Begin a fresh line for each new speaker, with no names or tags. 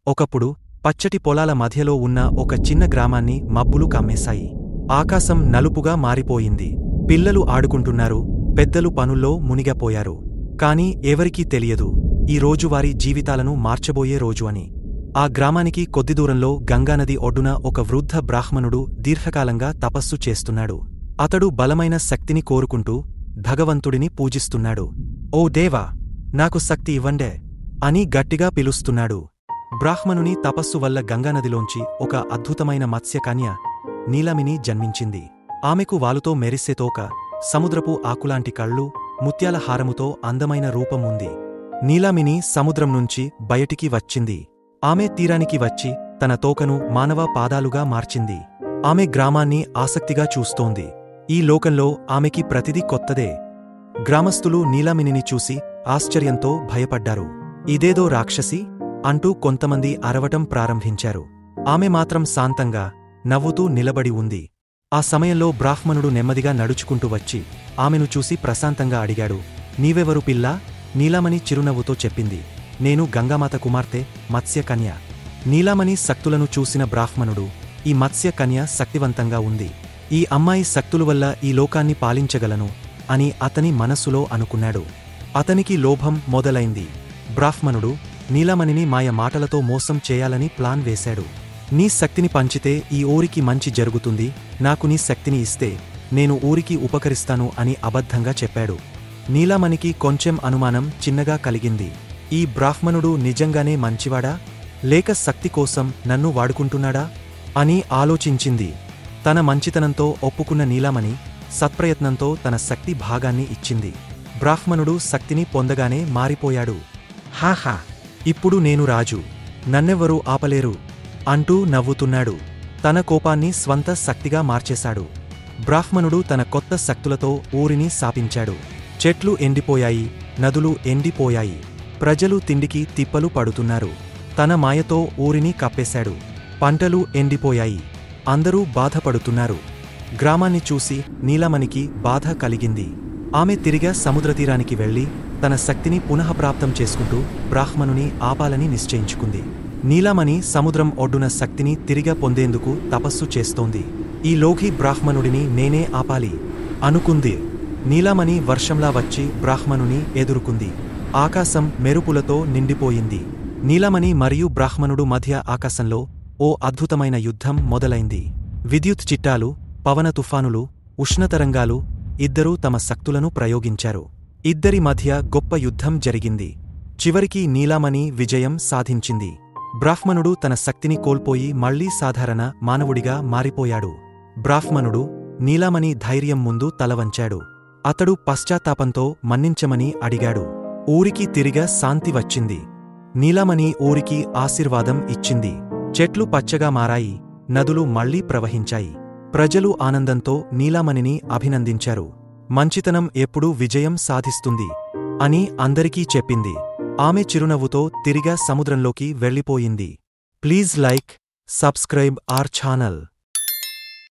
ఒకప్పుడు పచ్చటి పొలాల మధ్యలో ఉన్న ఒక చిన్న గ్రామాన్ని మబ్బులు కమ్మేశాయి. ఆకాశం నలుపుగా మారిపోయింది. పిల్లలు ఆడుకుంటున్నారు, పెద్దలు పనుల్లో మునిగిపోయారు. కాని ఎవరికీ తెలియదు ఈ రోజు వారి జీవితాలను మార్చబోయే రోజు అని. ఆ గ్రామానికి కొద్ది దూరంలో గంగానది ఒడ్డున ఒక వృద్ధ బ్రాహ్మణుడు దీర్ఘకాలంగా తపస్సు చేస్తున్నాడు. అతడు బలమైన శక్తిని కోరుకుంటూ భగవంతుడిని పూజిస్తున్నాడు. ఓ దేవా, నాకు శక్తి ఇవ్వండే అని గట్టిగా పిలుస్తున్నాడు. బ్రాహ్మణుని తపస్సు వల్ల గంగానదిలోంచి ఒక అద్భుతమైన మత్స్యకన్య నీలమిని జన్మించింది. ఆమెకు వాలుతో మెరిసే తోక, సముద్రపు ఆకులాంటి కళ్ళు, ముత్యాల హారముతో అందమైన రూపం ఉంది. నీలమిని సముద్రం నుంచి బయటికి వచ్చింది. ఆమె తీరానికి వచ్చి తన తోకను మానవ పాదాలుగా మార్చింది. ఆమె గ్రామాన్ని ఆసక్తిగా చూస్తోంది. ఈ లోకంలో ఆమెకి ప్రతిదీ కొత్తదే. గ్రామస్థులు నీలమినిని చూసి ఆశ్చర్యంతో భయపడ్డారు. ఇదేదో రాక్షసి అంటూ కొంతమంది అరవటం ప్రారంభించారు. ఆమె మాత్రం శాంతంగా నవ్వుతూ నిలబడి ఉంది. ఆ సమయంలో బ్రాహ్మణుడు నెమ్మదిగా నడుచుకుంటూ వచ్చి ఆమెను చూసి ప్రశాంతంగా అడిగాడు, నీవెవరు పిల్లా? నీలమణి చిరునవ్వుతో చెప్పింది, నేను గంగామాత కుమార్తె, మత్స్యకన్య. నీలమణి శక్తులను చూసిన బ్రాహ్మణుడు, ఈ మత్స్యకన్య శక్తివంతంగా ఉంది. ఈ అమ్మాయి శక్తుల వల్ల ఈ లోకాన్ని పాలించగలను అని అతని మనస్సులో అనుకున్నాడు. అతనికి లోభం మొదలైంది. బ్రాహ్మణుడు నీలమణిని మాయ మాటలతో మోసం చేయాలని ప్లాన్ వేశాడు. నీ శక్తిని పంచితే ఈ ఊరికి మంచి జరుగుతుంది, నాకు నీ శక్తిని ఇస్తే నేను ఊరికి ఉపకరిస్తాను అని అబద్ధంగా చెప్పాడు. నీలమణికి కొంచెం అనుమానం చిన్నగా కలిగింది. ఈ బ్రాహ్మణుడు నిజంగానే మంచివాడా, లేక శక్తి కోసం నన్ను వాడుకుంటున్నాడా అని ఆలోచించింది. తన మంచితనంతో ఒప్పుకున్న నీలమణి సత్ప్రయత్నంతో తన శక్తి భాగాన్ని ఇచ్చింది. బ్రాహ్మణుడు శక్తిని పొందగానే మారిపోయాడు. హాహా, ఇప్పుడు నేను రాజు, నన్నెవ్వరూ ఆపలేరు అంటూ నవ్వుతున్నాడు. తన కోపాన్ని స్వంత శక్తిగా మార్చేశాడు. బ్రాహ్మణుడు తన కొత్త శక్తులతో ఊరిని శాపించాడు. చెట్లు ఎండిపోయాయి, నదులు ఎండిపోయాయి, ప్రజలు తిండికి తిప్పలు పడుతున్నారు. తన మాయతో ఊరిని కప్పేశాడు. పంటలు ఎండిపోయాయి, అందరూ బాధపడుతున్నారు. గ్రామాన్ని చూసి నీలమణికి బాధ కలిగింది. ఆమె తిరిగా సముద్రతీరానికి వెళ్లి తన శక్తిని పునఃప్రాప్తం చేసుకుంటూ బ్రాహ్మణుని ఆపాలని నిశ్చయించుకుంది. నీలమణి సముద్రం ఒడ్డున శక్తిని తిరిగా పొందేందుకు తపస్సు చేస్తోంది. ఈ లోకి బ్రాహ్మణుడిని నేనే ఆపాలి అనుకుంది. నీలమణి వర్షంలా వచ్చి బ్రాహ్మణుని ఎదుర్కొంది. ఆకాశం మెరుపులతో నిండిపోయింది. నీలమణి మరియు బ్రాహ్మణుడు మధ్య ఆకాశంలో ఓ అద్భుతమైన యుద్ధం మొదలైంది. విద్యుత్ చిట్టాలు, పవన తుఫానులు, ఉష్ణతరంగాలు, ఇద్దరూ తమ శక్తులను ప్రయోగించారు. ఇద్దరి మధ్య గొప్ప యుద్ధం జరిగింది. చివరికి నీలమణి విజయం సాధించింది. బ్రాహ్మణుడు తన శక్తిని కోల్పోయి మళ్లీ సాధారణ మానవుడిగా మారిపోయాడు. బ్రాహ్మణుడు నీలమణి ధైర్యం ముందు తలవంచాడు. అతడు పశ్చాత్తాపంతో మన్నించమని అడిగాడు. ఊరికి తిరిగా శాంతి వచ్చింది. నీలమణి ఊరికి ఆశీర్వాదం ఇచ్చింది. చెట్లు పచ్చగా మారాయి, నదులు మళ్లీ ప్రవహించాయి. ప్రజలు ఆనందంతో నీలమణిని అభినందించారు. మంచితనం ఎప్పుడూ విజయం సాధిస్తుంది అని అందరికీ చెప్పింది. ఆమె చిరునవ్వుతో తిరిగా సముద్రంలోకి వెళ్ళిపోయింది. Please like, subscribe our channel.